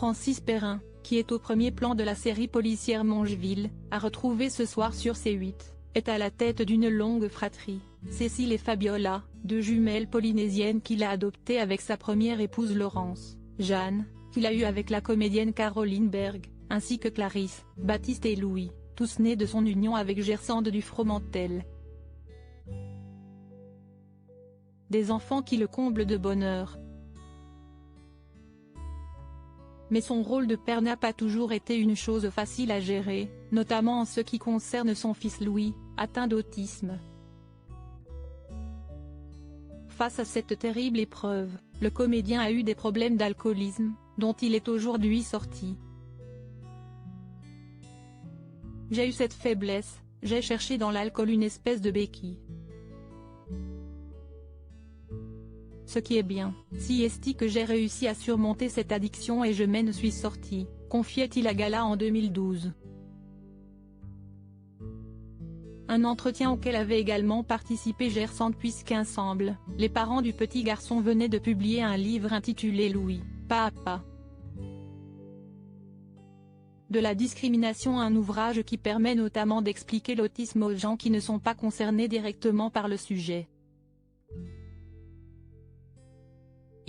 Francis Perrin, qui est au premier plan de la série policière Mongeville, à retrouver ce soir sur C8, est à la tête d'une longue fratrie, Cécile et Fabiola, deux jumelles polynésiennes qu'il a adoptées avec sa première épouse Laurence, Jeanne, qu'il a eue avec la comédienne Caroline Berg, ainsi que Clarisse, Baptiste et Louis, tous nés de son union avec Gersande du Fromentel. Des enfants qui le comblent de bonheur. Mais son rôle de père n'a pas toujours été une chose facile à gérer, notamment en ce qui concerne son fils Louis, atteint d'autisme. Face à cette terrible épreuve, le comédien a eu des problèmes d'alcoolisme, dont il est aujourd'hui sorti. J'ai eu cette faiblesse, j'ai cherché dans l'alcool une espèce de béquille. Ce qui est bien, si est que j'ai réussi à surmonter cette addiction et je m'en suis sorti, confiait-il à Gala en 2012. Un entretien auquel avait également participé Gersande puisqu'ensemble, les parents du petit garçon venaient de publier un livre intitulé Louis, pas à pas. De la discrimination, un ouvrage qui permet notamment d'expliquer l'autisme aux gens qui ne sont pas concernés directement par le sujet.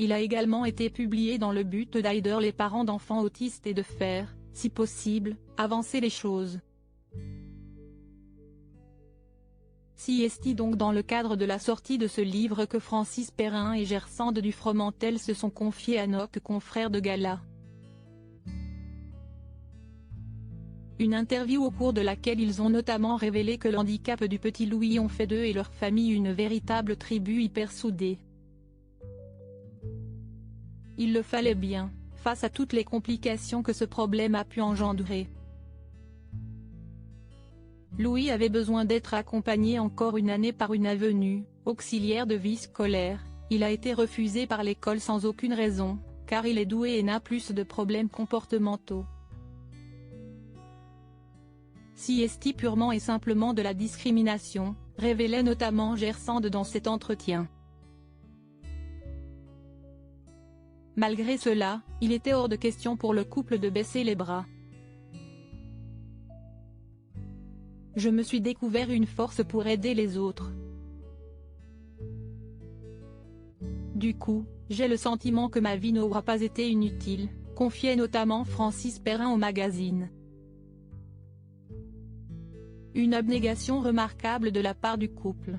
Il a également été publié dans le but d'aider les parents d'enfants autistes et de faire, si possible, avancer les choses. C'est donc dans le cadre de la sortie de ce livre que Francis Perrin et Gersande du Fromentel se sont confiés à nos confrères de Gala. Une interview au cours de laquelle ils ont notamment révélé que l'handicap du petit Louis ont fait d'eux et leur famille une véritable tribu hyper soudée. Il le fallait bien, face à toutes les complications que ce problème a pu engendrer. Louis avait besoin d'être accompagné encore une année par une avenue, auxiliaire de vie scolaire, il a été refusé par l'école sans aucune raison, car il est doué et n'a plus de problèmes comportementaux. C'est purement et simplement de la discrimination, révélait notamment Gersande dans cet entretien. Malgré cela, il était hors de question pour le couple de baisser les bras. Je me suis découvert une force pour aider les autres. Du coup, j'ai le sentiment que ma vie n'aura pas été inutile, confiait notamment Francis Perrin au magazine. Une abnégation remarquable de la part du couple.